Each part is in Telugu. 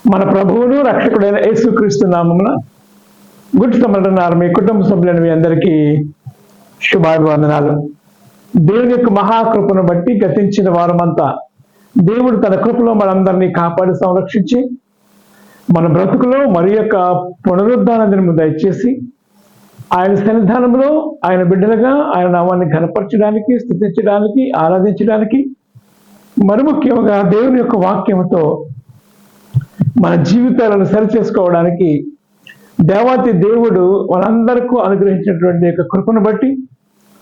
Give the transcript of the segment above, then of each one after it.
మన ప్రభువును రక్షకుడైన యేసుక్రీస్తు నామమున గుడ్ సమరణ ఆర్మీ కుటుంబ సభ్యులైన మీ అందరికీ శుభాభివందనాలు. దేవుని యొక్క మహాకృపను బట్టి గతించిన వారమంతా దేవుడు తన కృపలో మనందరినీ కాపాడి సంరక్షించి మన బ్రతుకులో మరి యొక్క పునరుద్ధాన దినము దయచేసి ఆయన సన్నిధానంలో ఆయన బిడ్డలుగా ఆయన నామాన్ని ఘనపరచడానికి, స్తుతించడానికి, ఆరాధించడానికి, మరి ముఖ్యంగా దేవుని యొక్క వాక్యంతో మన జీవితాలను సరిచేసుకోవడానికి దేవాతి దేవుడు మనందరికీ అనుగ్రహించినటువంటి యొక్క కృపను బట్టి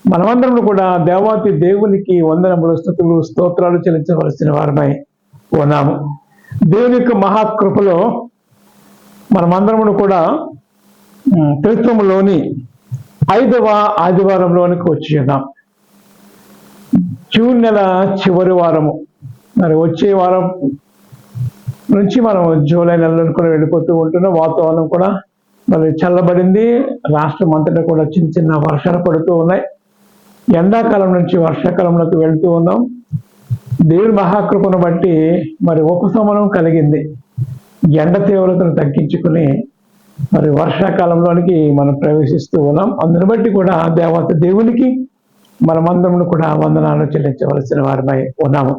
మనమందరం కూడా దేవాతి దేవునికి వందనములు, స్తుతులు, స్తోత్రాలు చెల్లించవలసిన వారమై ఉన్నాము. దేవుని యొక్క మహాకృపలో మనమందరము కూడా త్రిత్వములోని 5వ ఆదివారంలోనికి వచ్చి ఉన్నాం. జూన్ నెల చివరి వారము. మరి వచ్చే వారం నుంచి మనం జూలై నెలలో కూడా వెళ్ళిపోతూ ఉంటున్నాం. వాతావరణం కూడా మరి చల్లబడింది. రాష్ట్రం అంతటా కూడా చిన్న చిన్న వర్షాలు పడుతూ ఉన్నాయి. ఎండాకాలం నుంచి వర్షాకాలంలోకి వెళ్తూ ఉన్నాం. దేవుని మహాకృపను బట్టి మరి ఉపశమనం కలిగింది. ఎండ తీవ్రతను తగ్గించుకుని మరి వర్షాకాలంలోనికి మనం ప్రవేశిస్తూ ఉన్నాం. అందుని బట్టి కూడా దేవత దేవునికి మనమందరం కూడా వందనాలు చెల్లించవలసిన వారమై ఉన్నాము.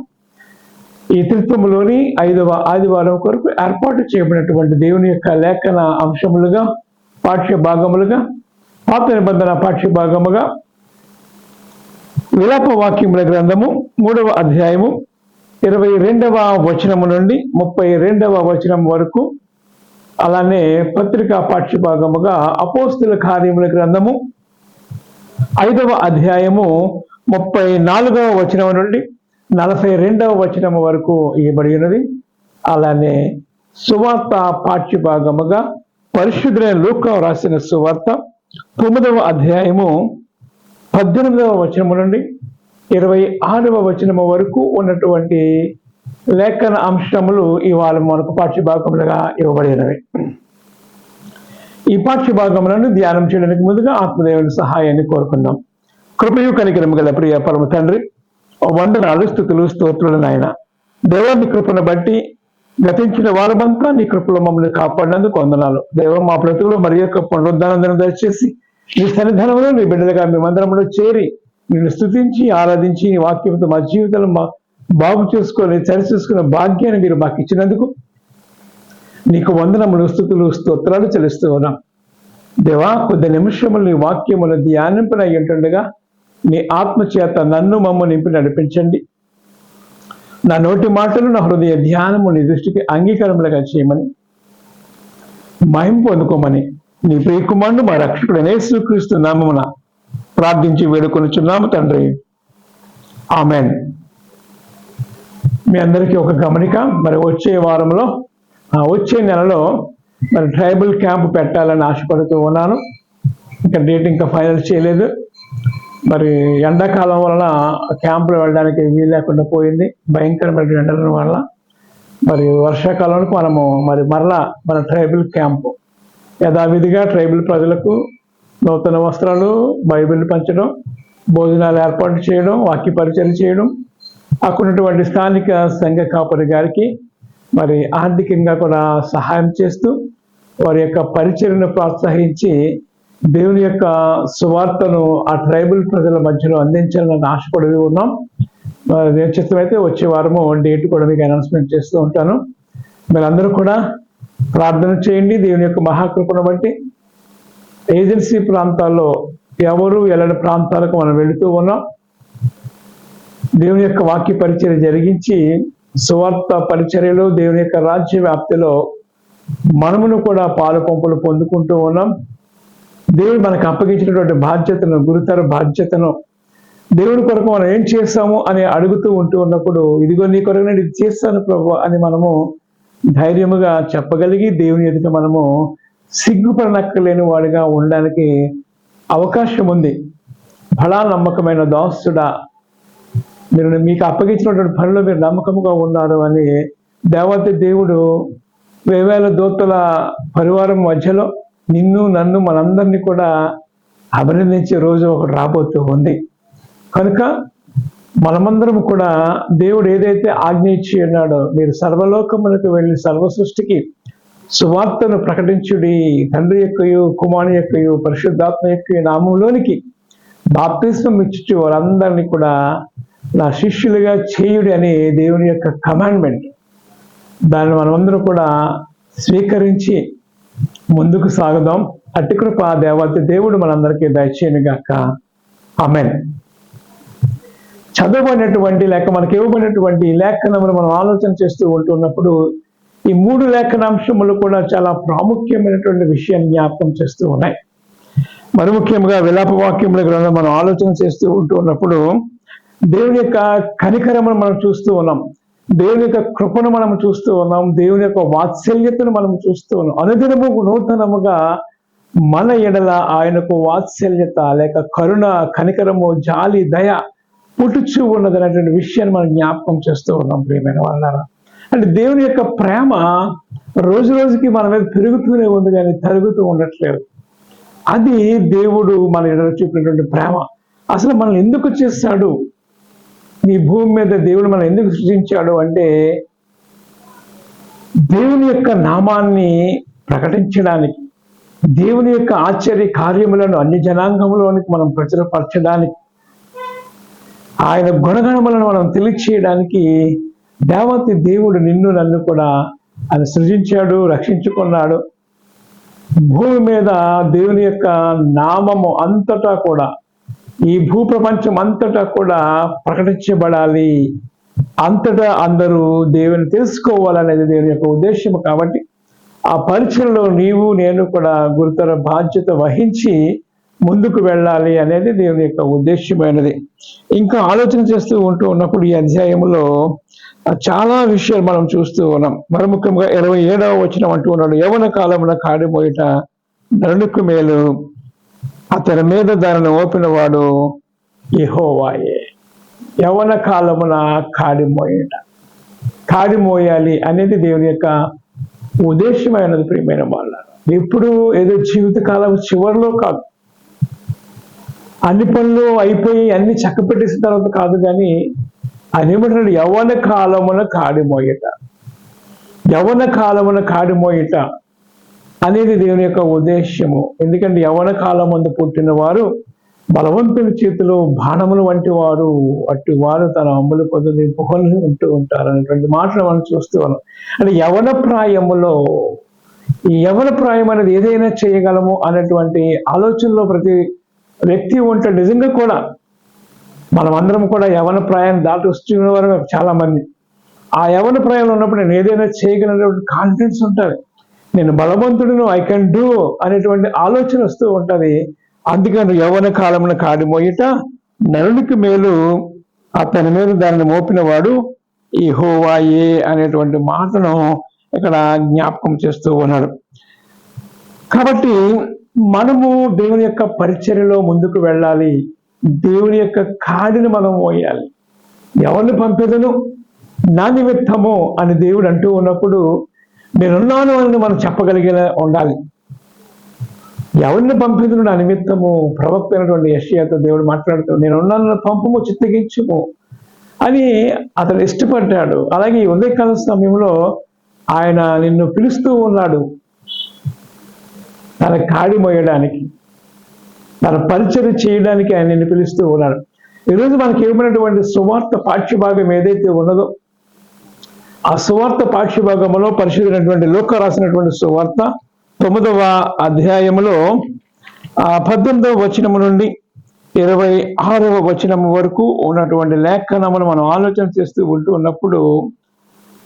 ఈ త్రిత్వములోని 5వ ఆదివారం కొరకు ఏర్పాటు చేయబడినటువంటి దేవుని యొక్క లేఖన అంశములుగా, పాఠ్య భాగములుగా, పాత నిబంధన పాఠ్య భాగముగా విలాప వాక్యముల గ్రంథము 3వ అధ్యాయము 22వ వచనము నుండి 32వ వచనం వరకు, అలానే పత్రికా పాఠ్య భాగముగా అపోస్తుల కార్యముల గ్రంథము 5వ అధ్యాయము 34వ వచనం నుండి 42వ వచనము వరకు ఇవ్వబడి ఉన్నది. అలానే సువార్త పాఠ్య భాగముగా పరిశుద్ధులైన లూకా రాసిన సువార్త 9వ అధ్యాయము 18వ వచనము నుండి 26వ వచనము వరకు ఉన్నటువంటి లేఖన అంశములు ఇవాళ మనకు పాఠ్య భాగములుగా ఇవ్వబడినవి. ఈ పాఠ్య భాగములను ధ్యానం చేయడానికి ముందుగా ఆత్మదేవుని సహాయాన్ని కోరుకుందాం. కృపయు కనికరము గల ప్రియ పరమ తండ్రి, వందనాలు, స్తుతులు, స్తోత్రులు నాయన. దేవాన్ని కృపను బట్టి గతించిన వారమంతా నీ కృపలో మమ్మల్ని కాపాడినందుకు వందనాలు. దేవం మా బ్రతుకులో మరి యొక్క పునరుద్ధానం దయచేసి నీ సన్నిధానంలో నీ బిడ్డలుగా మేమందరంలో చేరి నిన్ను స్తుతించి ఆరాధించి నీ వాక్యంతో మా జీవితాలను బాగు చేసుకొని సరిచూసుకున్న భాగ్యాన్ని మీరు మాకు ఇచ్చినందుకు నీకు వందనములు, స్తుతులు, స్తోత్రాలు చెల్లిస్తూ ఉన్నాం. దేవా, కొద్ది నిమిషములు నీ వాక్యములు ధ్యానింపనై ఉంటుండగా నీ ఆత్మచేత నన్ను మమ్మ నింపి నడిపించండి. నా నోటి మాటలు, నా హృదయ ధ్యానము నీ దృష్టికి అంగీకారములుగా చేయమని, మహిమ పొందుకోమని నీ ప్రియకుమారుడు మా రక్షకుడైన యేసుక్రీస్తు నామమున ప్రార్థించి వేడుకొనుచున్నాము తండ్రి, ఆమెన్. మీ అందరికీ ఒక గమనిక, మరి వచ్చే వారంలో వచ్చే నెలలో మరి ట్రైబల్ క్యాంప్ పెట్టాలని ఆశపడుతూ ఉన్నాను. ఇంకా డేట్ ఇంకా ఫైనల్ చేయలేదు. మరి ఎండాకాలం వలన క్యాంపులో వెళ్ళడానికి వీలు లేకుండా పోయింది, భయంకరమైన ఎండల వల్ల. మరి వర్షాకాలానికి మనము మరి మరలా మన ట్రైబల్ క్యాంపు యథావిధిగా ట్రైబల్ ప్రజలకు నూతన వస్త్రాలు, బైబిల్ పంచడం, భోజనాలు ఏర్పాటు చేయడం, వాక్య పరిచయం చేయడం, అక్కడ ఉన్నటువంటి స్థానిక సంఘ కాపరి గారికి మరి ఆర్థికంగా కూడా సహాయం చేస్తూ వారి యొక్క పరిచయను ప్రోత్సహించి దేవుని యొక్క సువార్తను ఆ ట్రైబల్ ప్రజల మధ్యలో అందించాలని ఆశపడి ఉన్నాం. నిశ్చితమైతే వచ్చే వారము డేట్ కూడా మీకు అనౌన్స్మెంట్ చేస్తూ ఉంటాను. మీరందరూ కూడా ప్రార్థన చేయండి. దేవుని యొక్క మహాకృపను బట్టి ఏజెన్సీ ప్రాంతాల్లో ఎవరు వెళ్ళని ప్రాంతాలకు మనం వెళుతూ ఉన్నాం. దేవుని యొక్క వాక్య పరిచర్య జరిగించి సువార్త పరిచర్యలో దేవుని యొక్క రాజ్య వ్యాప్తిలో మనమును కూడా పాలు పంపులు పొందుకుంటూ ఉన్నాం. దేవుడు మనకు అప్పగించినటువంటి బాధ్యతను, గురుతర బాధ్యతను దేవుడి కొరకు మనం ఏం చేస్తాము అని అడుగుతూ ఉంటూ ఉన్నప్పుడు, ఇదిగో నీ కొరకు నేను ఇది చేస్తాను ప్రభు అని మనము ధైర్యముగా చెప్పగలిగి దేవుని ఎదుట మనము సిగ్గుపడనక్కలేని వాడిగా ఉండడానికి అవకాశం ఉంది. బలా నమ్మకమైన దాసుడా, మీరు మీకు అప్పగించినటువంటి పనిలో మీరు నమ్మకముగా ఉన్నారు అని దేవత దేవుడు వేవేల దూతల పరివారం మధ్యలో నిన్ను, నన్ను, మనందరినీ కూడా అభినందించే రోజు ఒకటి రాబోతూ ఉంది. కనుక మనమందరం కూడా దేవుడు ఏదైతే ఆజ్ఞ ఇచ్చి ఉన్నాడో, మీరు సర్వలోకములకు వెళ్ళి సర్వ సృష్టికి సువార్తను ప్రకటించుడి, తండ్రి యొక్కయు కుమారుని యొక్కయు పరిశుద్ధాత్మ యొక్క నామంలోనికి బాప్తిస్మం ఇచ్చుచు వారందరినీ కూడా నా శిష్యులుగా చేయుడి అని దేవుని యొక్క కమాండ్మెంట్. దాన్ని మనమందరం కూడా స్వీకరించి ముందుకు సాగుదాం. అట్టి కృప దేవత దేవుడు మనందరికీ దయచేయను గాక. ఆమేన్. చదవబడినటువంటి లేక మనకి ఇవ్వబడినటువంటి లేఖనములు మనం ఆలోచన చేస్తూ ఉంటున్నప్పుడు ఈ 3 లేఖనాంశములు కూడా చాలా ప్రాముఖ్యమైనటువంటి విషయాన్ని జ్ఞాపకం చేస్తూ ఉన్నాయి. మరి ముఖ్యంగా విలాప వాక్యముల గ్రంథం మనం ఆలోచన చేస్తూ ఉంటున్నప్పుడు దేవుని యొక్క కనికరమును మనం చూస్తూ ఉన్నాం, దేవుని యొక్క కృపను మనం చూస్తూ ఉన్నాం, దేవుని యొక్క వాత్సల్యతను మనం చూస్తూ ఉన్నాం. అనుదినము నూతనముగా మన ఎడల ఆయనకు వాత్సల్యత లేక కరుణ, కనికరము, జాలి, దయ పుట్టుచూ ఉన్నది అనేటువంటి విషయాన్ని మనం జ్ఞాపకం చేస్తూ ఉన్నాం. ప్రియమైన వాళ్ళారా, అంటే దేవుని యొక్క ప్రేమ రోజు రోజుకి మన మీద పెరుగుతూనే ఉంది కానీ తరుగుతూ ఉండట్లేదు. అది దేవుడు మన ఎడల చూపినటువంటి ప్రేమ. అసలు మనల్ని ఎందుకు చేస్తాడు, ఈ భూమి మీద దేవుడు మనం ఎందుకు సృష్టించాడు అంటే దేవుని యొక్క నామాన్ని ప్రకటించడానికి, దేవుని యొక్క ఆశ్చర్య కార్యములను అన్ని జనాంగంలోనికి మనం ప్రచురపరచడానికి, ఆయన గుణగణములను మనం తెలియచేయడానికి దేవతి దేవుడు నిన్ను నన్ను కూడా ఆయన సృజించాడు, రక్షించుకున్నాడు. భూమి మీద దేవుని యొక్క నామము అంతటా కూడా, ఈ భూప్రపంచం అంతటా కూడా ప్రకటించబడాలి, అంతటా అందరూ దేవుని తెలుసుకోవాలనేది దేవుని యొక్క ఉద్దేశం. కాబట్టి ఆ పరిచయంలో నీవు నేను కూడా గురుతర బాధ్యత వహించి ముందుకు వెళ్ళాలి అనేది దేవుని యొక్క ఉద్దేశమైనది. ఇంకా ఆలోచన చేస్తూ ఉన్నప్పుడు ఈ అధ్యాయంలో చాలా విషయాలు మనం చూస్తూ ఉన్నాం. మరి ముఖ్యంగా 27వ వచనం అంటూ ఉన్నాడు, యవన కాలమున కాడిమోయట నరునికి మేలు, అతని మీద దానిని ఓపిన వాడు యెహోవాయే. యవన కాలమున కాడిమోయట, కాడిమోయాలి అనేది దేవుని యొక్క ఉద్దేశమైనది. ప్రియమైన వాళ్ళ, ఎప్పుడు ఏదో జీవితకాలం చివరిలో కాదు, అన్ని పనులు అయిపోయి అన్ని చక్క పెట్టేసిన తర్వాత కాదు, కానీ ఆయన ఏమంటున్నాడు, యవ్వన కాలమున కాడిమోయట. యవ్వన కాలమున కాడిమోయట అనేది దేవుని యొక్క ఉద్దేశము. ఎందుకంటే యవ్వన కాలం ముందు పుట్టిన వారు బలవంతుని చేతిలో బాణములు వంటి వారు, అట్టి వారు తన అమ్ములు పొంది పొగలు ఉంటూ ఉంటారు అనేటువంటి మాటలు మనం చూస్తూ ఉన్నాం. అంటే యవ్వన ప్రాయములో, ఈ యవ్వన ప్రాయం అనేది ఏదైనా చేయగలము అనేటువంటి ఆలోచనలో ప్రతి వ్యక్తి ఉంటాడు. నిజంగా కూడా మనం అందరం కూడా యవన ప్రాయాన్ని దాటి వస్తున్న వారు చాలా మంది. ఆ యవన ప్రాయంలో ఉన్నప్పుడు నేను ఏదైనా చేయగలిగినటువంటి కాన్ఫిడెన్స్ ఉంటుంది, నేను బలవంతుడును, ఐ కెన్ డూ అనేటువంటి ఆలోచన వస్తూ ఉంటుంది. అందుకని యవన కాలమున కాడిమోయట నరునికి మేలు, అతని మీద దానిని మోపిన వాడు యెహోవాయే అనేటువంటి మాటను ఇక్కడ జ్ఞాపకం చేస్తూ ఉన్నాడు. కాబట్టి మనము దేవుని యొక్క పరిచర్యలో ముందుకు వెళ్ళాలి, దేవుని యొక్క కాడిని మనం మోయాలి. ఎవరిని పంపేదను నా నిమిత్తము అని దేవుడు అంటూ ఉన్నప్పుడు నేనున్నాను అని మనం చెప్పగలిగేలా ఉండాలి. ఎవరిని పంపేదను నా నిమిత్తము, ప్రవక్త అయినటువంటి యెషయాతో దేవుడు మాట్లాడుతూ నేనున్నాను, పంపము, చిత్తగించుము అని అతను ఇష్టపడ్డాడు. అలాగే ఈ ఉదయకాల సమయంలో ఆయన నిన్ను పిలుస్తూ ఉన్నాడు తన కాడి మోయడానికి, తన పరిచర్య చేయడానికి ఆయన నిన్ను పిలుస్తూ ఉన్నాడు. ఈరోజు మనకి ఇవ్వబడినటువంటి సువార్త పాఠ్యభాగం ఏదైతే ఉన్నదో ఆ సువార్త పాఠ్యభాగంలో పరిశుద్ధమైనటువంటి లూకా రాసినటువంటి సువార్త 9వ అధ్యాయములో 18వ వచనము నుండి 26వ వచనము వరకు ఉన్నటువంటి లేఖనమును మనం ఆలోచన చేస్తూ ఉన్నప్పుడు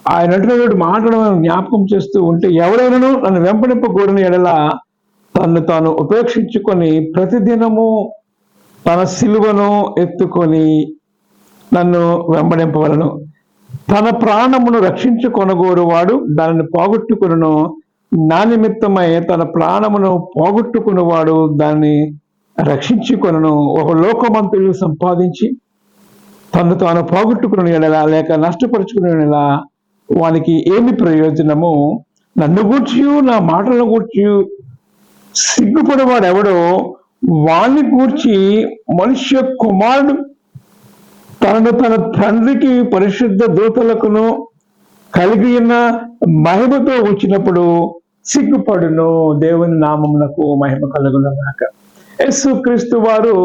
ఆయన అంటున్నటువంటి మాటను మనం జ్ఞాపకం చేస్తూ ఉంటే, ఎవరైనాను నన్ను వెంబడింపకూడని ఎడల తను తాను ఉపేక్షించుకొని ప్రతిదినము తన సిలువను ఎత్తుకొని నన్ను వెంబడింపవలను. తన ప్రాణమును రక్షించుకొనగోరు వాడు దానిని పోగొట్టుకును, నా నిమిత్తమై తన ప్రాణమును పోగొట్టుకున్నవాడు దాన్ని రక్షించుకొను. ఒక లోకమంతులు సంపాదించి తను తాను పోగొట్టుకుని ఎడలా లేక నష్టపరుచుకుని ఎడలా వానికి ఏమి ప్రయోజనము? నన్ను గూర్చి నా మాటలను గూర్చి సిగ్గుపడేవాడు ఎవడో వాణ్ణి గూర్చి మనుష్య కుమారుడు తనను తన తండ్రికి పరిశుద్ధ దూతలకును కలిగి ఉన్న మహిమతో వచ్చినప్పుడు సిగ్గుపడును. దేవుని నామమునకు మహిమ కలుగునుగాక. యేసుక్రీస్తు వారు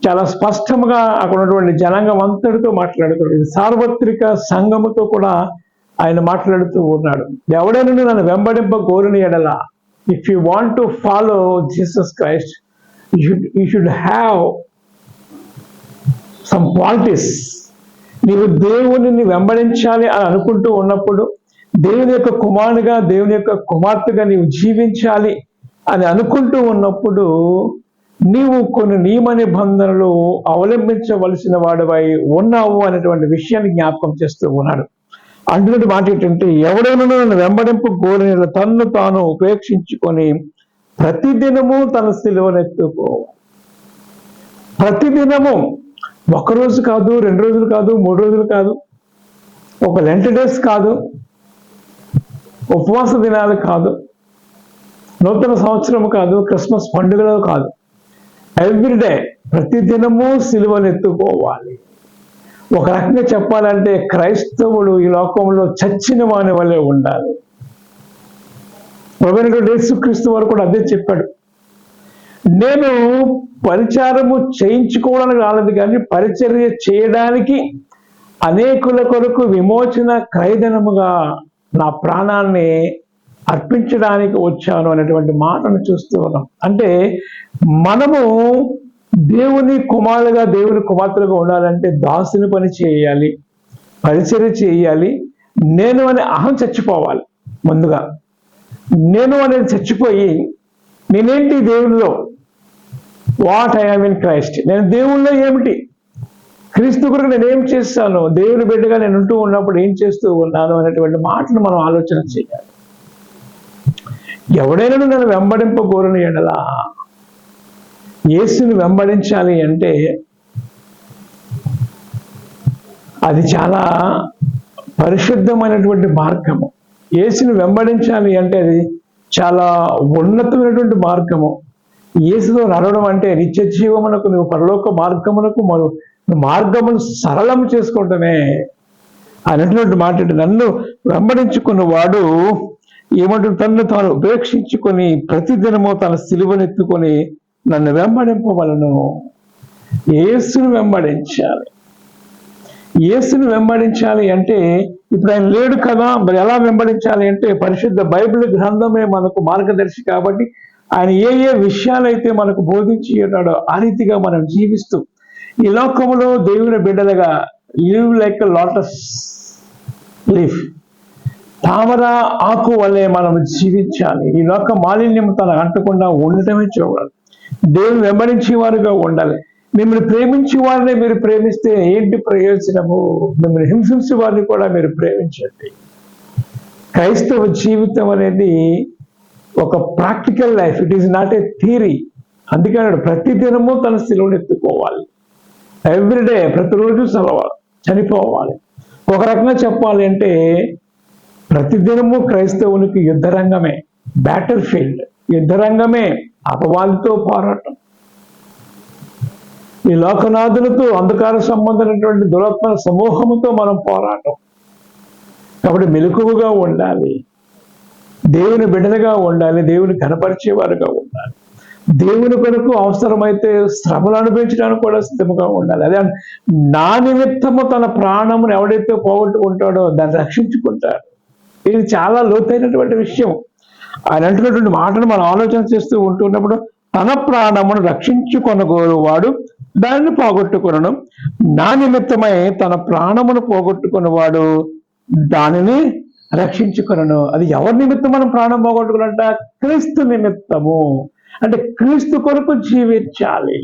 చాలా స్పష్టంగా అక్కడ ఉన్నటువంటి జనాంగం అంతటితో మాట్లాడుతున్నాడు. సార్వత్రిక సంఘముతో కూడా ఆయన మాట్లాడుతూ ఉన్నాడు. ఎవడైనా నన్ను వెంబడింప కోరిన ఎడల, if you want to follow Jesus Christ, you should have some qualities. నీవు దేవుని వెంబడించాలి అని అనుకుంటూ ఉన్నప్పుడు, దేవుని యొక్క కుమారునిగా, దేవుని యొక్క కుమార్తెగా నీవు జీవించాలి అని అనుకుంటూ ఉన్నప్పుడు, నీవు కొన్ని నియమ నిబంధనలు అవలంబించవలసిన వాడివై ఉన్నావు అనేటువంటి విషయాన్ని జ్ఞాపకం చేస్తూ ఉన్నాడు. అంటున్నది మాట ఏంటంటే, ఎవడైనా నన్ను వెంబడింపు కోరిన తన్ను తాను ఉపేక్షించుకొని ప్రతిదినము తన సిలువనెత్తుకోవాలి. ప్రతిదినము, ఒకరోజు కాదు, 2 రోజులు కాదు, 3 రోజులు కాదు, ఒక లెంట్ డేస్ కాదు, ఉపవాస దినాలు కాదు, నూతన సంవత్సరం కాదు, క్రిస్మస్ పండుగలు కాదు, ఎవ్రీడే ప్రతిదినము సిలువనెత్తుకోవాలి. ఒక రకంగా చెప్పాలంటే క్రైస్తవుడు ఈ లోకంలో చచ్చిన వాని వల్లే ఉండాలి. ప్రభువైన యేసుక్రీస్తు వారు కూడా అదే చెప్పాడు. నేను పరిచారము చేయించుకోవడానికి రాలేదు, కానీ పరిచర్య చేయడానికి అనేకుల కొరకు విమోచన క్రయధనముగా నా ప్రాణాన్ని అర్పించడానికి వచ్చాను అనేటువంటి మాటను చూస్తూ ఉన్నాం. అంటే మనము దేవుని కుమారులుగా, దేవుని కుమార్తెలుగా ఉండాలంటే దాసుని పని చేయాలి, పరిచర్య చేయాలి. నేను అనే అహం చచ్చిపోవాలి. ముందుగా నేను అనేది చచ్చిపోయి, నేనేంటి దేవునిలో, what I am in Christ, నేను దేవుల్లో ఏమిటి, క్రీస్తు కొరకు నేను ఏం చేస్తాను, దేవుని బిడ్డగా నేను ఉంటూ ఉన్నప్పుడు ఏం చేస్తూ ఉన్నాను అనేటువంటి మాటను మనం ఆలోచన చేయాలి. ఎవడైనా నన్ను వెంబడింపగోరిన ఎడల, యేసుని వెంబడించాలి అంటే అది చాలా పరిశుద్ధమైనటువంటి మార్గము. యేసుని వెంబడించాలి అంటే అది చాలా ఉన్నతమైనటువంటి మార్గము. యేసులో నడవడం అంటే నిత్య జీవమునకు, నువ్వు పరలోక మార్గమునకు మార్గమును సరళం చేసుకోవటమే అనేటువంటి మాట. నన్ను వెంబడించుకున్న వాడు ఏమంటాడు, తనను తాను ఉపేక్షించుకొని ప్రతిదినము తన సిలువనెత్తుకొని నన్ను వెంబడింపవలను. యేసును వెంబడించాలి. యేసును వెంబడించాలి అంటే ఇప్పుడు ఆయన లేడు కదా, మరి ఎలా వెంబడించాలి అంటే పరిశుద్ధ బైబిల్ గ్రంథమే మనకు మార్గదర్శి కాబట్టి ఆయన ఏ ఏ విషయాలైతే మనకు బోధించి ఉన్నాడో ఆ రీతిగా మనం జీవిస్తూ ఈ లోకములో దేవుని బిడ్డలుగా లివ్ లైక్ లోటస్ లీఫ్, తామర ఆకు వల్లే మనం జీవించాలి. ఈ లోక మాలిన్యం తన అంటకుండా ఉండటమే చూడాలి. దేవుని వెంబడించే వారుగా ఉండాలి. మిమ్మల్ని ప్రేమించే వారిని మీరు ప్రేమిస్తే ఏంటి ప్రయోజనము? మిమ్మల్ని హింసించే వారిని కూడా మీరు ప్రేమించండి. క్రైస్తవ జీవితం అనేది ఒక practical life, it is not a theory. అందుకని ప్రతిదినము తన సిలువను ఎత్తుకోవాలి. ఎవ్రీడే, ప్రతిరోజు చనిపోవాలి. ఒక రకంగా చెప్పాలి అంటే ప్రతిదినము క్రైస్తవునికి యుద్ధరంగమే, బ్యాటిల్ ఫీల్డ్, యుద్ధరంగమే. అపవాదితో పోరాటం, ఈ లోకనాథులతో, అంధకార సంబంధమైనటువంటి దురాత్మ సమూహముతో మనం పోరాటం. కాబట్టి మెలకువగా ఉండాలి, దేవుని బిడ్డలుగా ఉండాలి, దేవుని కనపరిచేవారుగా ఉండాలి. దేవుని కొరకు అవసరమైతే శ్రమలు అనుభవించడానికి కూడా సిద్ధముగా ఉండాలి. అదే నా నిమిత్తము తన ప్రాణమును ఎవడైతే పోగొట్టుకుంటాడో దాన్ని రక్షించుకుంటాడు. ఇది చాలా లోతైనటువంటి విషయం. ఆయన అంటున్నటువంటి మాటను మనం ఆలోచన చేస్తూ ఉంటున్నప్పుడు, తన ప్రాణమును రక్షించుకొనగోరువాడు దానిని పోగొట్టుకొనను, నా నిమిత్తమై తన ప్రాణమును పోగొట్టుకున్నవాడు దానిని రక్షించుకొనను. అది ఎవరి నిమిత్తం మనం ప్రాణం పోగొట్టుకున్నట్ట? క్రీస్తు నిమిత్తము. అంటే క్రీస్తు కొరకు జీవించాలి,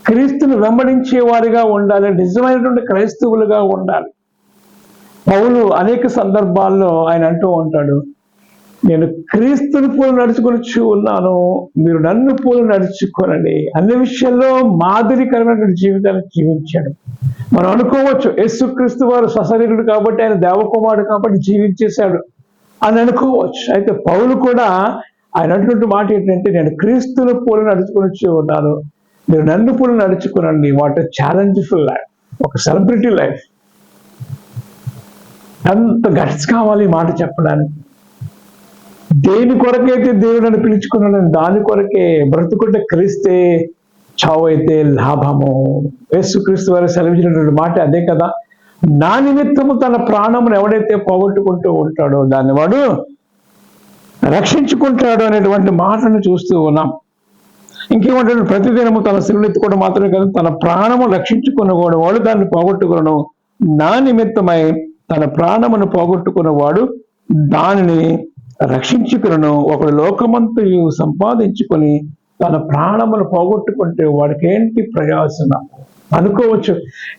క్రీస్తుని వెంబడించే వారిగా ఉండాలి, నిజమైనటువంటి క్రైస్తవులుగా ఉండాలి. పౌలు అనేక సందర్భాల్లో ఆయన అంటూ ఉంటాడు, నేను క్రీస్తుని పూలు నడుచుకొనిచ్చు ఉన్నాను, మీరు నన్ను పూలు నడుచుకోనండి. అన్ని విషయాల్లో మాదిరికరమైనటువంటి జీవితాన్ని జీవించాడు. మనం అనుకోవచ్చు యేసుక్రీస్తు వారు సశరీరుడు కాబట్టి, ఆయన దేవకుమారుడు కాబట్టి జీవించేశాడు అని అనుకోవచ్చు. అయితే పౌలు కూడా ఆయన అటువంటి మాట ఏంటంటే, నేను క్రీస్తుని పూలు నడుచుకొనిచ్చు ఉన్నాను, మీరు నన్ను పూలు నడుచుకోనండి. What challengeful life. ఒక సెలబ్రిటీ లైఫ్. ఎంత గట్స్ కావాలి ఈ మాట చెప్పడానికి. దేని కొరకైతే దేవుడిని పిలుచుకున్నాడని దాని కొరకే బ్రతుకుంటే క్రీస్తే, చావు అయితే లాభము. యేసుక్రీస్తు వారు సెలవిచ్చినటువంటి మాట అదే కదా. నా నిమిత్తము తన ప్రాణమును ఎవడైతే పోగొట్టుకుంటూ ఉంటాడో దాన్ని వాడు రక్షించుకుంటాడు అనేటువంటి మాటను చూస్తూ ఉన్నాం. ఇంకేమంటాడు, ప్రతిదినము తన శిలువెత్తుకోవడం మాత్రమే కాదు, తన ప్రాణము రక్షించుకున్నవాడు వాడు దాన్ని పోగొట్టుకున్నాడు. నా నిమిత్తమై తన ప్రాణమును పోగొట్టుకున్నవాడు దానిని రక్షించుకును. ఒకడు లోకమంతయు సంపాదించుకొని తన ప్రాణమును పోగొట్టుకుంటే వాడికి ఏంటి ప్రయోజనం అనుకోవచ్చు.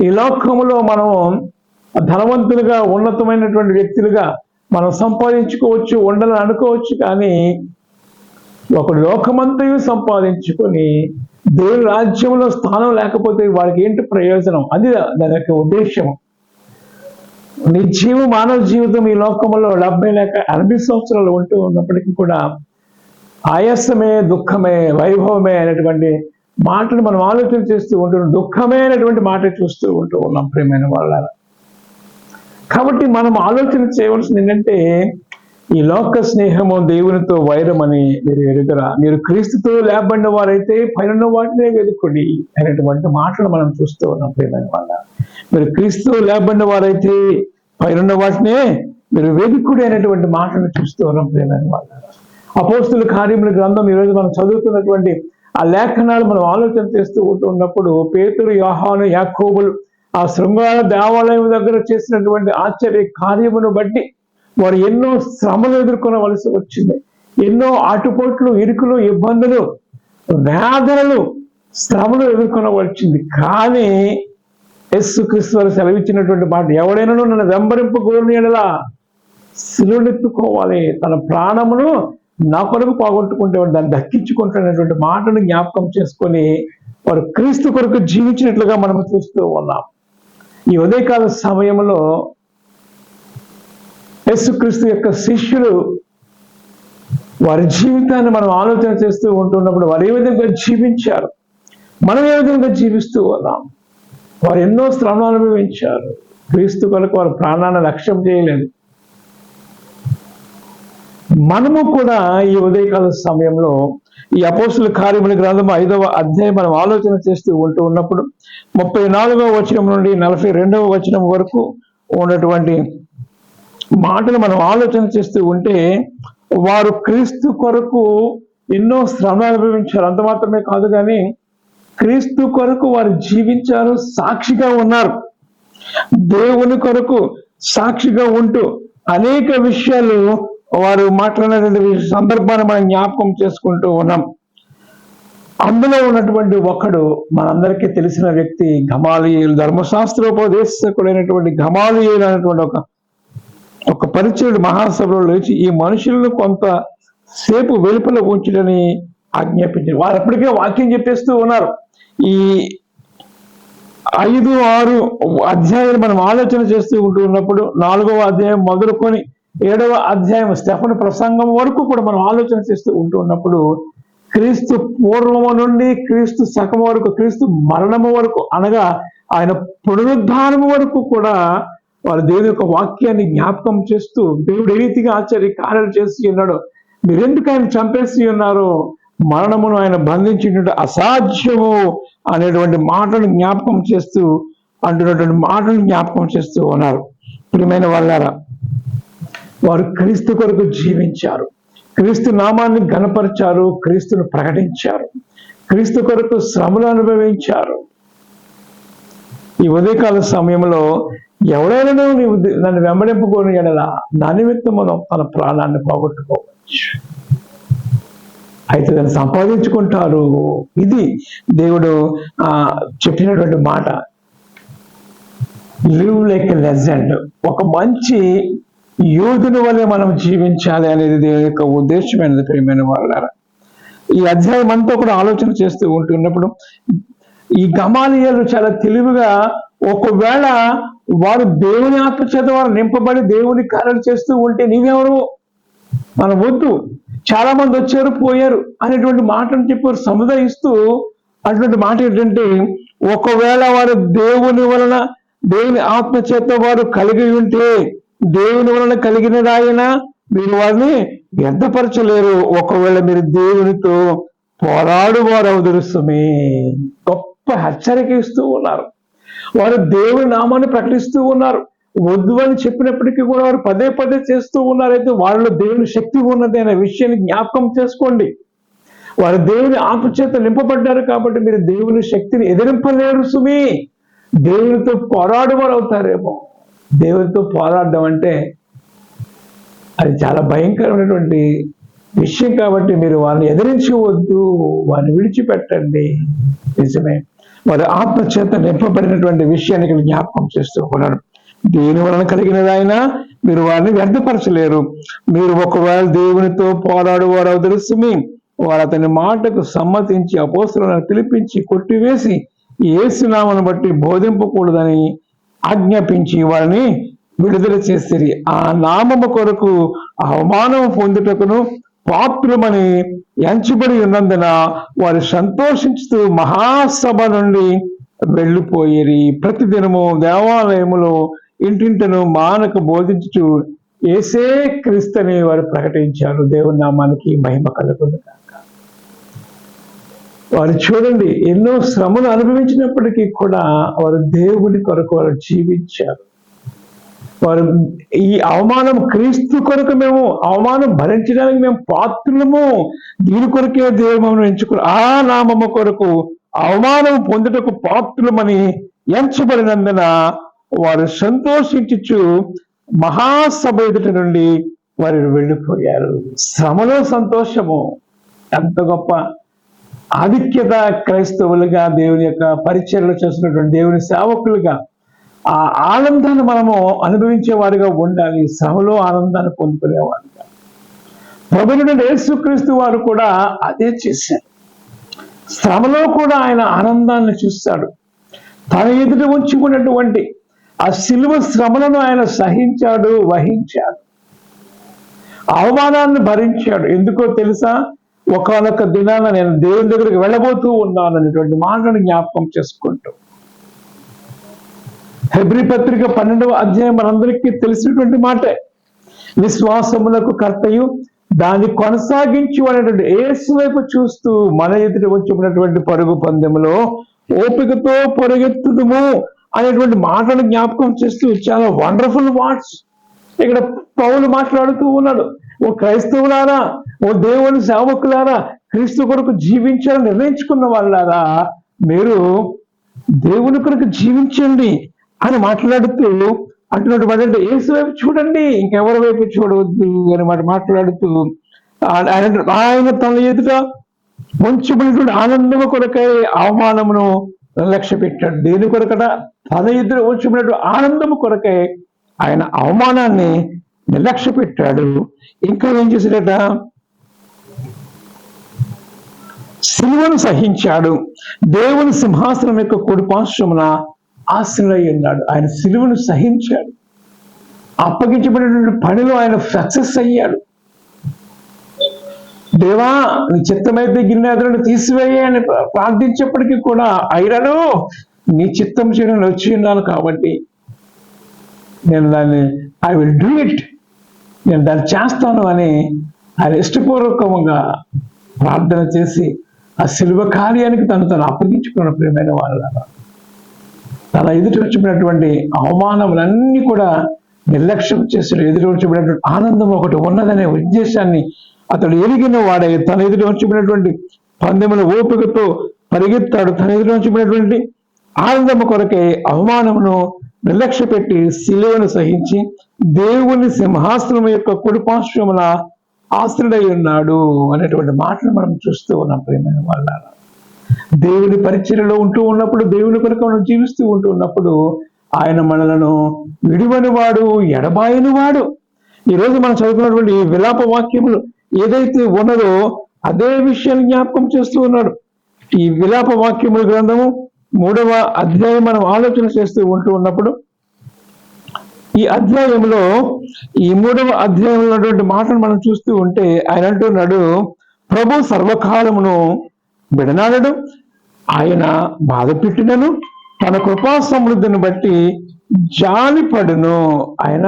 ఈ లోకములో మనం ధనవంతులుగా, ఉన్నతమైనటువంటి వ్యక్తులుగా మనం సంపాదించుకోవచ్చు, ఉండాలని అనుకోవచ్చు. కానీ ఒకడు లోకమంతయు సంపాదించుకొని దేవుని రాజ్యంలో స్థానం లేకపోతే వాడికి ఏంటి ప్రయోజనం? అది దాని యొక్క ఉద్దేశం. మానవ జీవితం ఈ లోకంలో 70 లేక 80 సంవత్సరాలు ఉంటూ ఉన్నప్పటికీ కూడా ఆయాసమే, దుఃఖమే, వైభవమే అనేటువంటి మాటలు మనం ఆలోచన చేస్తూ ఉంటున్నాం. దుఃఖమే అనేటువంటి మాట చూస్తూ ఉంటూ ఉన్నాం ప్రియమైన వాళ్ళ. కాబట్టి మనం ఆలోచన చేయవలసింది ఏంటంటే, ఈ లోక స్నేహము దేవునితో వైరం అని మీరు ఎరుగరా. మీరు క్రీస్తుతో లేబడిన వారైతే పైన వాటినే వెతుకుడి అనేటువంటి మాటలు మనం చూస్తూ ఉన్నాం ప్రియమైన వాళ్ళ. మీరు క్రీస్తుతో లేబడిన వారైతే పైన వాటినే మీరు వెతుకుడి అనేటువంటి మాటలు చూస్తూ ఉన్నాం ప్రియమైన వాళ్ళ. అపోస్తుల కార్యముల గ్రంథం ఈరోజు మనం చదువుతున్నటువంటి ఆ లేఖనాలు మనం ఆలోచన చేస్తూ ఉంటున్నప్పుడు పేతురు, యోహాను, యాకోబులు ఆ శృంగార దేవాలయం దగ్గర చేసినటువంటి ఆశ్చర్య కార్యమును బట్టి వారు ఎన్నో శ్రమలు ఎదుర్కొనవలసి వచ్చింది. ఎన్నో ఆటుపోట్లు, ఇరుకులు, ఇబ్బందులు, వేదనలు, శ్రమలు ఎదుర్కొనవలసింది. కానీ యేసుక్రీస్తు వారు సెలవిచ్చినటువంటి మాట, ఎవడైనా నన్ను వెంబడింపగోరిన యెడల సిలువనెత్తుకోవాలి, తన ప్రాణమును నా కొరకు పోగొట్టుకుంటే దాన్ని దక్కించుకుంటున్నటువంటి మాటను జ్ఞాపకం చేసుకొని వారు క్రీస్తు కొరకు జీవించినట్లుగా మనం చూస్తూ ఉన్నాం. ఈ ఉదయకాల సమయంలో యేసుక్రీస్తు యొక్క శిష్యులు వారి జీవితాన్ని మనం ఆలోచన చేస్తూ ఉంటున్నప్పుడు వారు ఏ విధంగా జీవించారు, మనం ఏ విధంగా జీవిస్తూ ఉన్నాం. వారు ఎన్నో శ్రమలు అనుభవించారు. క్రీస్తు కొరకు వారు ప్రాణాన్ని లక్ష్యం చేయలేదు. మనము కూడా ఈ ఉదయకాల సమయంలో ఈ అపోస్తుల కార్యముల గ్రంథం 5వ అధ్యాయం మనం ఆలోచన చేస్తూ ఉంటూ ఉన్నప్పుడు 34వ వచనం నుండి 42వ వచనం వరకు ఉన్నటువంటి మాటలు మనం ఆలోచన చేస్తూ ఉంటే, వారు క్రీస్తు కొరకు ఎన్నో శ్రమ అనుభవించారు. అంత మాత్రమే కాదు కానీ క్రీస్తు కొరకు వారు జీవించారు, సాక్షిగా ఉన్నారు. దేవుని కొరకు సాక్షిగా ఉంటూ అనేక విషయాలు వారు మాట్లాడినటువంటి సందర్భాన్ని మనం జ్ఞాపకం చేసుకుంటూ ఉన్నాం. అందులో ఉన్నటువంటి ఒకడు మనందరికీ తెలిసిన వ్యక్తి గమాలియేలు. ధర్మశాస్త్రోపదేశకుడైనటువంటి గమాలియేలు అనేటువంటి ఒక పరిచయుడు మహాసభలో లేచి ఈ మనుషులను కొంత సేపు వెలుపల ఉంచుడని ఆజ్ఞాపించారు. వారు అప్పటికే వాక్యం చెప్పేస్తూ ఉన్నారు. ఈ 5, 6 అధ్యాయాలు మనం ఆలోచన చేస్తూ ఉంటూ ఉన్నప్పుడు 4వ అధ్యాయం మొదలుకొని 7వ అధ్యాయం స్టెఫను ప్రసంగం వరకు కూడా మనం ఆలోచన చేస్తూ ఉంటూ ఉన్నప్పుడు క్రీస్తు పూర్వము నుండి క్రీస్తు శకము వరకు, క్రీస్తు మరణము వరకు, అనగా ఆయన పునరుద్ధానము వరకు కూడా వారు దేవుని యొక్క వాక్యాన్ని జ్ఞాపకం చేస్తూ దేవుడు ఏ రీతిగా ఆశ్చర్య కార్యాలు చేసి ఉన్నాడో, మీరెందుకు ఆయన చంపేసి ఉన్నారో, మరణమును ఆయన బంధించినటువంటి అసాధ్యము అనేటువంటి మాటను జ్ఞాపకం చేస్తూ అంటున్నటువంటి మాటను జ్ఞాపకం చేస్తూ ఉన్నారు. ప్రియమైన వాళ్ళారా, వారు క్రీస్తు కొరకు జీవించారు, క్రీస్తు నామాన్ని ఘనపరిచారు, క్రీస్తును ప్రకటించారు, క్రీస్తు కొరకు శ్రమలు అనుభవించారు. ఈ ఉదయకాల సమయంలో ఎవరైనా నన్ను వెంబడింపుకొని ఎడలా నా నిమిత్తము తన ప్రాణాన్ని పోగొట్టుకోవచ్చు, అయితే దాన్ని సంపాదించుకుంటారు. ఇది దేవుడు చెప్పినటువంటి మాట. లివ్ లైక్ ఎ లెజెండ్, ఒక మంచి యోధుని వల్లే మనం జీవించాలి అనేది దేవుని యొక్క ఉద్దేశమైనది. ప్రియమైన వాళ్ళారా, ఈ అధ్యాయం అంతా కూడా ఆలోచన చేస్తూ ఉంటున్నప్పుడు ఈ గమాలియేలు చాలా తెలివిగా, ఒకవేళ వారు దేవుని ఆత్మచేత వారు నింపబడి దేవుని కార్యాలు చేస్తూ ఉంటే నీవెవరు, మనం వద్దు, చాలా మంది వచ్చారు పోయారు అనేటువంటి మాటను చెప్పి సముదాయిస్తూ అటువంటి మాట ఏంటంటే, ఒకవేళ వారు దేవుని వలన, దేవుని ఆత్మచేత వారు కలిగి ఉంటే, దేవుని వలన కలిగినదాయన మీరు వారిని వ్యర్థపరచలేరు. ఒకవేళ మీరు దేవునితో పోరాడు వారు అవదరుస్తుమే. గొప్ప హెచ్చరిక ఇస్తూ ఉన్నారు. వారు దేవుని నామాన్ని ప్రకటిస్తూ ఉన్నారు. వద్దు అని చెప్పినప్పటికీ కూడా వారు పదే పదే చేస్తూ ఉన్నారైతే వాళ్ళలో దేవుని శక్తి ఉన్నది అనే విషయాన్ని జ్ఞాపకం చేసుకోండి. వారు దేవుని ఆత్మచేత నింపబడ్డారు కాబట్టి మీరు దేవుని శక్తిని ఎదిరింపలేరు సుమి. దేవునితో పోరాడువారు అవుతారేమో. దేవునితో పోరాడడం అంటే అది చాలా భయంకరమైనటువంటి విషయం కాబట్టి మీరు వారిని ఎదిరించవద్దు, వారిని విడిచిపెట్టండి. నిజమే, వారి ఆత్మచేత నింపబడినటువంటి విషయాన్ని ఇక్కడ జ్ఞాపకం చేస్తూ ఉన్నాడు. దేని వలన కలిగినదైనా మీరు వారిని వ్యర్థపరచలేరు. మీరు ఒకవేళ దేవునితో పోరాడువారు తెలుసుమి. వారు అతని మాటకు సమ్మతించి అపోస్తలులను పిలిపించి కొట్టివేసి యేసునామమును బట్టి బోధింపకూడదని ఆజ్ఞాపించి వారిని విడుదల చేసిరి. ఆ నామము కొరకు అవమానం పొందుటకును పాత్రుమని ఎంచబడి ఉన్నందున వారు సంతోషించుతూ మహాసభ నుండి వెళ్ళిపోయిరి. ప్రతిదినము దేవాలయములో ఇంటింటను మానక బోధించుచు యేసే క్రీస్తుని వారు ప్రకటించారు. దేవుని నామానికి మహిమ కలుగును గాక. వారు చూడండి, ఎన్నో శ్రమలు అనుభవించినప్పటికీ కూడా వారు దేవుని కొరకు వారు జీవించారు. వారు ఈ అవమానం క్రీస్తు కొరకు మేము అవమానం భరించడానికి మేము పాత్రులము, దీని కొరకే దేవుడు మమ్మల్ని ఎంచుకుని ఆ నామము కొరకు అవమానం పొందుటకు పాత్రులమని ఎంచబడినందున వారు సంతోషించుచు మహాసభ ఎదుట నుండి వారు వెళ్ళిపోయారు. శ్రమలో సంతోషము ఎంత గొప్ప ఆధిక్యత. క్రైస్తవులుగా దేవుని యొక్క పరిచర్యలు చేస్తున్నటువంటి దేవుని సేవకులుగా ఆ ఆనందాన్ని మనము అనుభవించేవారిగా ఉండాలి. శ్రమలో ఆనందాన్ని పొందుకునేవారుగా. ప్రభువైన యేసుక్రీస్తు వారు కూడా అదే చేశారు. శ్రమలో కూడా ఆయన ఆనందాన్ని చూస్తాడు. తన ఎదుట ఉంచి ఉన్నటువంటి ఆ శిలువ శ్రమలను ఆయన సహించాడు, వహించాడు, అవమానాన్ని భరించాడు. ఎందుకో తెలుసా? ఒకానొక దినాన నేను దేవుని దగ్గరికి వెళ్ళబోతూ ఉన్నాను అనేటువంటి మాటను జ్ఞాపకం చేసుకుంటూ, హెబ్రీ పత్రిక 12వ అధ్యాయం మనందరికీ తెలిసినటువంటి మాటే. విశ్వాసములకు కర్తయు దాన్ని కొనసాగించు అనేటువంటి యేసు వైపు చూస్తూ మన ఎదుట వచ్చినటువంటి పరుగు పందెములో ఓపికతో పరుగెత్తుదుము అనేటువంటి మాటను జ్ఞాపకం చేస్తూ చాలా వండర్ఫుల్ వర్డ్స్ ఇక్కడ పౌలు మాట్లాడుతూ ఉన్నాడు. ఓ క్రైస్తవులారా, ఓ దేవుని సేవకులారా, క్రీస్తు కొరకు జీవించాలని నిర్ణయించుకున్న వాళ్ళారా, మీరు దేవుని కొరకు జీవించండి అని మాట్లాడుతూ అంటున్నటువంటి అంటే యేసు వైపు చూడండి, ఇంకెవరి వైపు చూడవద్దు అని మాట్లాడుతూ ఆయన తన ఎదుట ఉంచబడినటువంటి ఆనందము కొరకై అవమానమును లక్ష్య పెట్టాడు. దేని కొరకట? తన ఎదుట ఉంచబడినటువంటి ఆనందము కొరకై ఆయన అవమానాన్ని నిర్లక్ష్య పెట్టాడు. ఇంకా ఏం చేశాడట? సిలువను సహించాడు. దేవుని సింహాసనం యొక్క కుడి పార్శ్వమున ఆశీనుడై ఉన్నాడు. ఆయన సిలువను సహించాడు. అప్పగించబడినటువంటి పనిలో ఆయన సక్సెస్ అయ్యాడు. దేవా, నీ చిత్తమైతే గిన్నెలను తీసివేయని ప్రార్థించేప్పటికీ కూడా అయినను నీ చిత్తం చేయడం వచ్చి ఉన్నాను కాబట్టి నేను దాన్ని ఐ విల్ డూ ఇట్, నేను దాన్ని చేస్తాను అని ఆయన ఇష్టపూర్వకంగా ప్రార్థన చేసి ఆ శిలువ కార్యానికి తను అప్పగించుకున్న ప్రియమైన వాళ్ళ తన ఎదుటి వచ్చినటువంటి అవమానములన్నీ కూడా నిర్లక్ష్యం చేసి ఎదుటి వచ్చినటువంటి ఆనందం ఒకటి ఉన్నదనే ఉద్దేశాన్ని అతడు ఎరిగిన వాడే తన ఎదుటి వచ్చినటువంటి పందెముల ఓపికతో పరిగెత్తాడు. తన ఎదుటి వచ్చినటువంటి ఆనందము కొరకే అవమానమును నిర్లక్ష్య పెట్టి శిలువను సహించి దేవుని సింహాసనం యొక్క కుడి పార్శ్వమున ఆశ్రయుడై ఉన్నాడు అనేటువంటి మాటలు మనం చూస్తూ ఉన్నాం ప్రియమైన వాళ్ళ. దేవుని పరిచర్యలో ఉంటూ ఉన్నప్పుడు, దేవుని కొరకు మనం జీవిస్తూ ఉంటూ ఉన్నప్పుడు ఆయన మనలను విడివని వాడు, ఎడబాయని వాడు. ఈరోజు మనం చదువుకున్నటువంటి ఈ విలాప వాక్యములు ఏదైతే ఉన్నదో అదే విషయాన్ని జ్ఞాపకం చేస్తూ ఉన్నాడు. ఈ విలాప వాక్యముల గ్రంథము 3వ అధ్యాయం మనం ఆలోచన చేస్తూ ఉంటూ ఉన్నప్పుడు ఈ అధ్యాయంలో ఈ 3వ అధ్యాయంలో ఉన్నటువంటి మాటను మనం చూస్తూ ఉంటే ఆయన అంటున్నాడు, ప్రభు సర్వకాలమును విడనాడడు, ఆయన బాధ పెట్టినను తన కృపా సమృద్ధిని బట్టి జాలిపడును. ఆయన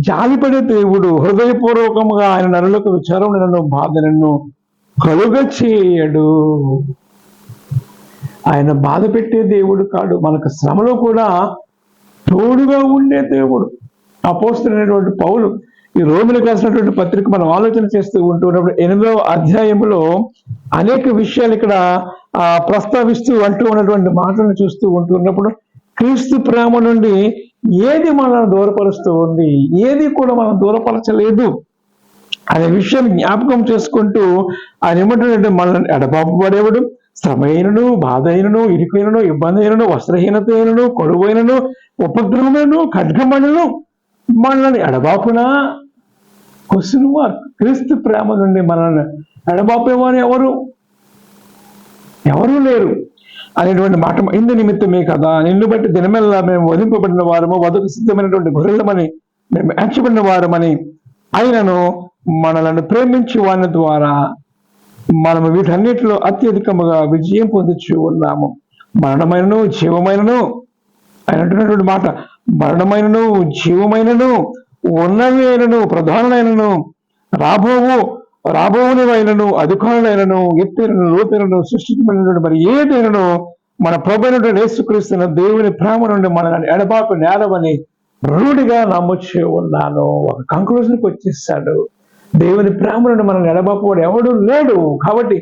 జాలిపడే దేవుడు. హృదయపూర్వకముగా ఆయన నరులకు విచారములను బాధలను కలుగ చేయడు. ఆయన బాధ పెట్టే దేవుడు కాడు, మనకు శ్రమలో కూడా తోడుగా ఉండే దేవుడు. అపోస్తలుడైనటువంటి పౌలు ఈ రోమిలకు రాసినటువంటి పత్రిక మనం ఆలోచన చేస్తూ ఉంటున్నప్పుడు 8వ అధ్యాయంలో అనేక విషయాలు ఇక్కడ ప్రస్తావిస్తూ అంటూ ఉన్నటువంటి మాటలను చూస్తూ ఉంటున్నప్పుడు క్రీస్తు ప్రేమ నుండి ఏది మనల్ని దూరపరుస్తూ ఉంది, ఏది కూడా మనం దూరపరచలేదు అనే విషయాన్ని జ్ఞాపకం చేసుకుంటూ ఆయన ఏమంటాడంటే, మనల్ని ఎడబాపబడేవాడు శ్రమ అయినను, బాధ అయినను, ఇరుకైనను, ఇబ్బంది అయినను, వస్త్రహీనత అయినను, కొడువైనను, ఉపద్రవమైనను, ఖడ్గమైనను మనల్ని ఎడబాపునా? Question mark. క్రీస్తు ప్రేమ నుండి మనల్ని ఎడబాపేవారు ఎవరు లేరు అనేటువంటి మాట. ఇందు నిమిత్తమే కదా నిన్ను బట్టి దినమెల్లా మేము వధింపబడిన వారము, వధకు సిద్ధమైనటువంటి గొర్రెలమని మేము ఎంచబడిన వారమని ఆయనను మనలను ప్రేమించి వాని ద్వారా మనము వీటన్నిటిలో అత్యధికముగా విజయం పొందుచు ఉన్నాము. మరణమైనను జీవమైనను ఆయన అంటున్నటువంటి మాట, మరణమైనను జీవమైనను ఉన్నవి అయినను ప్రధానులైనను రాబోవునివైనను అధికారులైనను ఎత్తైనను లోతైనను సృష్టించబడినటువంటి మరి ఏదైనను మన ప్రభువైన యేసుక్రీస్తు దేవుని ప్రేమ నుండి మనల్ని ఎడబాపు నేరవని రూఢిగా నమ్ముచూ ఉన్నాను. ఒక కంక్లూజన్కి వచ్చేసాడు. దేవుని ప్రేమ నుండి మనల్ని ఎడబాపువాడు ఎవడు లేడు. కాబట్టి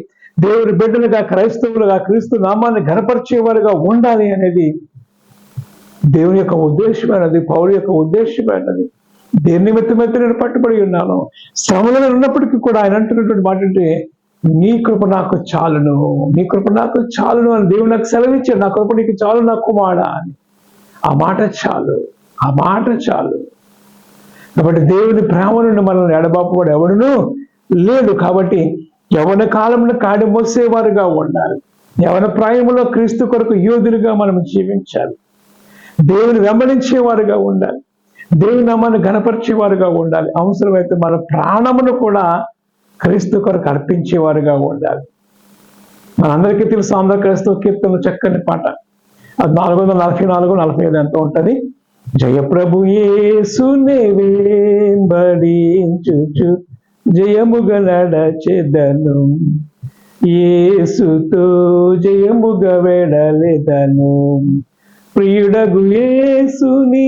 దేవుని బిడ్డలుగా, క్రైస్తవులుగా, క్రీస్తు నామాన్ని ఘనపరిచేవారుగా ఉండాలి అనేది దేవుని యొక్క ఉద్దేశమైనది, పౌలు యొక్క ఉద్దేశమైనది. దేని నిమిత్తమైతే నేను పట్టుబడి ఉన్నాను, శ్రమలో ఉన్నప్పటికీ కూడా ఆయన అంటున్నటువంటి మాట అంటే, నీ కృప నాకు చాలును, నీ కృప నాకు చాలును అని దేవుడు నాకు సెలవిచ్చాడు. నా కృప నీకు చాలు నా కుమారుడా అని. ఆ మాట చాలు, ఆ మాట చాలు. కాబట్టి దేవుని ప్రేమ నుండి మనల్ని ఎడబాపువాడు ఎవడును లేదు. కాబట్టి యవన కాలంలో కాడి మోసేవారుగా ఉండాలి. యవన ప్రాయములో క్రీస్తు కొరకు యోధులుగా మనం జీవించాలి. దేవుని వెంబడించేవారుగా ఉండాలి. దేవుని నామాన్ని ఘనపరిచేవారుగా ఉండాలి. అవసరమైతే మన ప్రాణమును కూడా క్రీస్తు కొరకు అర్పించేవారుగా ఉండాలి. మనందరికీ తెలుసు ఆంధ్ర క్రైస్తవ కీర్తనలు చక్కని పాట. అది 444, 45 ఎంత ఉంటుంది. జయప్రభు యేసునే వెంబడించుచు జయముగా నడచెదను, యేసుతో జయముగా వెడలెదను, ప్రియుడగు యేసుని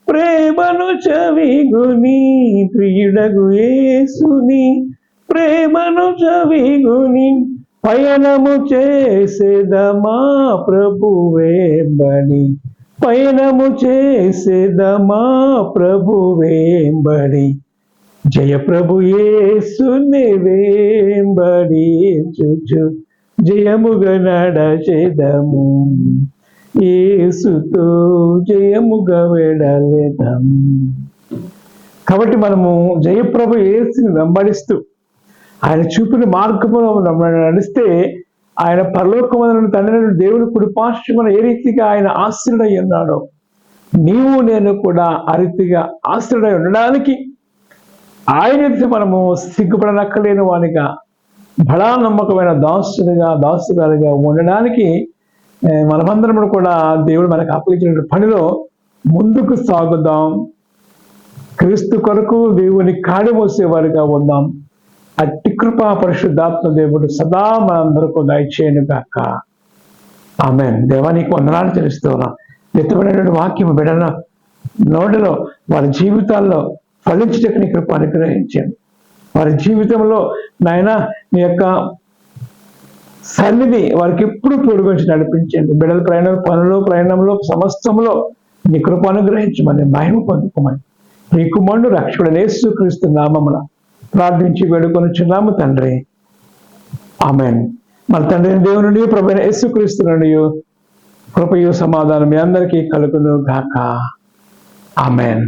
ప్రేమను చవిగుని, ప్రియుడగు యేసుని ప్రేమను చవిగుని, పయనము చేసేదమా ప్రభువేంబడి, పయనము చేసేదమా ప్రభువేంబడి, జయ ప్రభు యేసుని వెంబడించుచు జయముగా నడచెదము, యేసుతో జయముగా వెడలెదము. కాబట్టి మనము జయప్రభు యేసుని వెంబడిస్తూ ఆయన చూపిన మార్గంలో నడిస్తే ఆయన పరలోకమందున తండ్రి దేవుని కుడిపార్శ్వమున ఏ రీతిగా ఆయన ఆశ్రయుడై ఉన్నాడో నీవు నేను కూడా ఆ రీతిగా ఆశ్రయుడై ఉండడానికి ఆయన మనము సిగ్గుపడనక్కలేని వానిగా బడా నమ్మకమైన దాసుగాలుగా ఉండడానికి మనమందరం కూడా దేవుడు మనకు అప్పగించిన పనిలో ముందుకు సాగుదాం. క్రీస్తు కొరకు దేవుని కాడి మోసేవారుగా ఉందాం. అట్టి కృపా పరిశుద్ధాత్మ దేవుడు సదా మనందరికీ దయచేయను గాక. ఆమేన్. దేవానికి వందనాలు చెల్లిస్తూ ఉన్నాం. ఎత్తబడినటువంటి వాక్యం బిడ్డల నోటిలో వారి జీవితాల్లో ఫలించటకు నీ కృప అనుగ్రహించండి. వారి జీవితంలో నాయన నీ యొక్క సన్నిధి వారికి ఎప్పుడు తోడుగుంచి నడిపించండి. బిడ్డల ప్రయాణంలో సమస్తంలో నీ కృప అనుగ్రహించమని మహిమ పొందుకోమని నీ కుమారుడు రక్షకుడైన యేసుక్రీస్తు నామమున ప్రార్థించి వేడుకొనుచున్నాము తండ్రి. ఆమేన్. మన తండ్రి దేవుని ప్రభువైన యేసుక్రీస్తు నుండి కృపయు సమాధానం మీ అందరికీ కలుగును గాక. ఆమేన్.